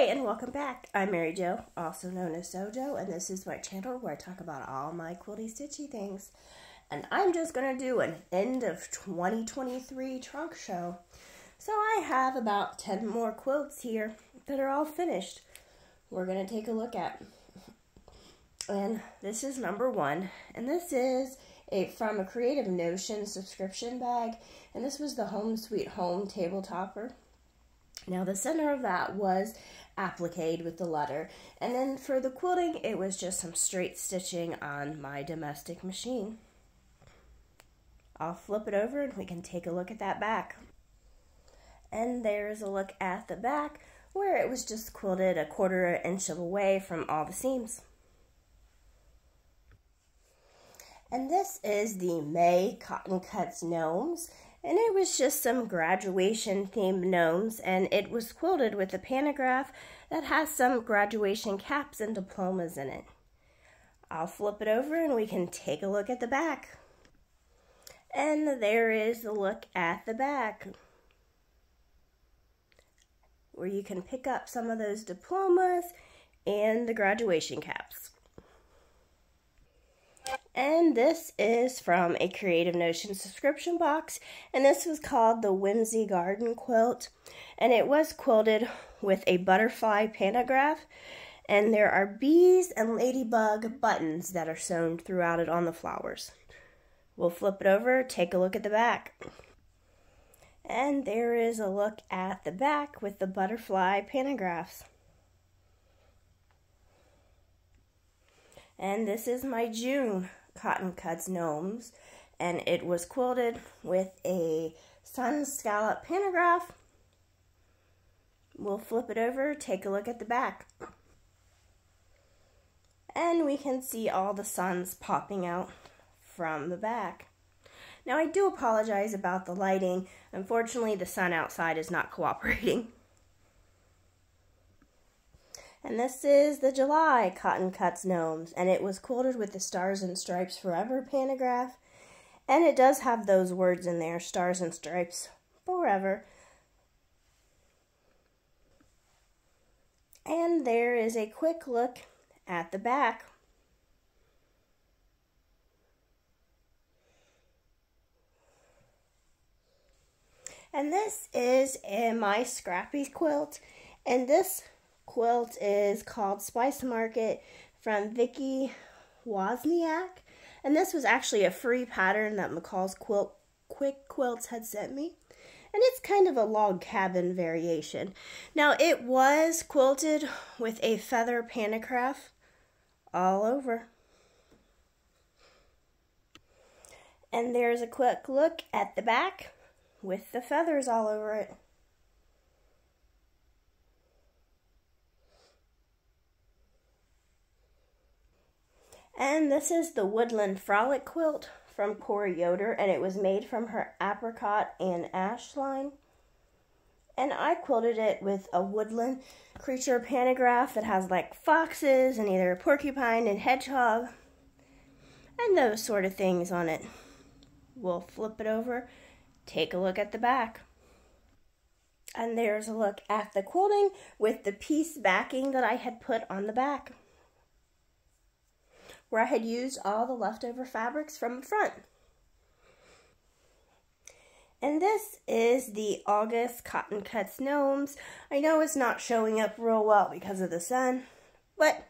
Hi, and welcome back. I'm Mary Jo, also known as Sojo, and this is my channel where I talk about all my quilty stitchy things. And I'm just going to do an end of 2023 trunk show. So I have about 10 more quilts here that are all finished. We're going to take a look at. And this is number 1, and this is from a Creative Notion subscription bag, and this was the Home Sweet Home table topper. Now the center of that was appliqued with the letter, and then for the quilting it was just some straight stitching on my domestic machine. I'll flip it over and we can take a look at that back. And there's a look at the back where it was just quilted a 1/4 inch away from all the seams. And this is the May Cotton Cuts Gnomes, and it was just some graduation themed gnomes, and it was quilted with a pantograph that has some graduation caps and diplomas in it. I'll flip it over and we can take a look at the back. And there is a look at the back, where you can pick up some of those diplomas and the graduation caps. And this is from a Creative Notion subscription box, and this was called the Whimsy Garden quilt, and it was quilted with a butterfly pantograph, and there are bees and ladybug buttons that are sewn throughout it on the flowers. We'll flip it over, take a look at the back. And there is a look at the back with the butterfly pantographs. And this is my June Cotton Cuts Gnomes, and it was quilted with a sun scallop pantograph. We'll flip it over, take a look at the back. And we can see all the suns popping out from the back. Now I do apologize about the lighting. Unfortunately, the sun outside is not cooperating. And this is the July Cotton Cuts Gnomes, and it was quilted with the Stars and Stripes Forever pantograph, and it does have those words in there, Stars and Stripes Forever. And there is a quick look at the back. And this is my Scrappy quilt, and this quilt is called Spice Market from Vicki Wozniak, and this was actually a free pattern that McCall's Quick Quilts had sent me, and it's kind of a log cabin variation. Now it was quilted with a feather pantograph all over. And there's a quick look at the back with the feathers all over it. And this is the Woodland Frolic quilt from Cora Yoder, and it was made from her apricot and ash line. And I quilted it with a woodland creature pantograph that has like foxes and either a porcupine and hedgehog and those sort of things on it. We'll flip it over, take a look at the back. And there's a look at the quilting with the piece backing that I had put on the back, where I had used all the leftover fabrics from the front. And this is the August Cotton Cuts Gnomes. I know it's not showing up real well because of the sun, but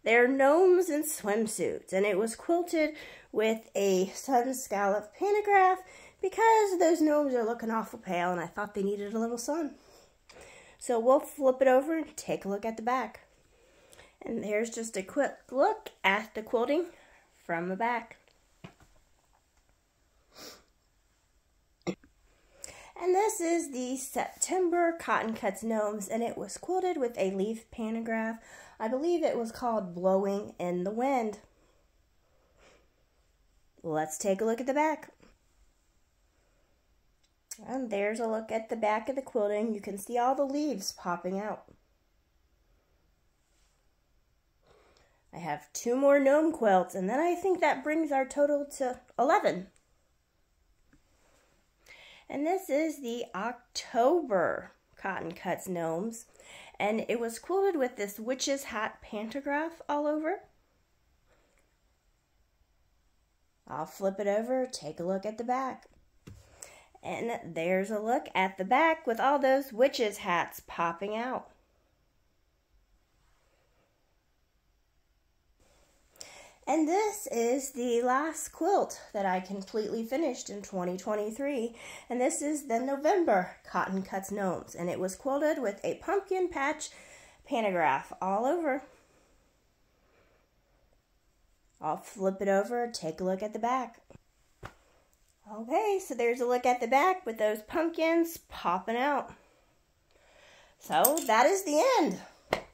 they're gnomes in swimsuits, and it was quilted with a sun scallop pantograph because those gnomes are looking awful pale and I thought they needed a little sun. So we'll flip it over and take a look at the back. And there's just a quick look at the quilting from the back. And this is the September Cotton Cuts Gnomes, and it was quilted with a leaf pantograph. I believe it was called Blowing in the Wind. Let's take a look at the back. And there's a look at the back of the quilting. You can see all the leaves popping out. I have 2 more gnome quilts, and then I think that brings our total to 11. And this is the October Cotton Cuts Gnomes. And it was quilted with this witch's hat pantograph all over. I'll flip it over, take a look at the back. And there's a look at the back with all those witches' hats popping out. And this is the last quilt that I completely finished in 2023. And this is the November Cotton Cuts Gnomes. And it was quilted with a pumpkin patch pantograph all over. I'll flip it over, take a look at the back. Okay, so there's a look at the back with those pumpkins popping out. So that is the end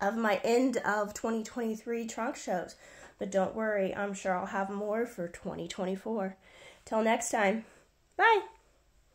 of my end of 2023 trunk shows. But don't worry, I'm sure I'll have more for 2024. Till next time, bye!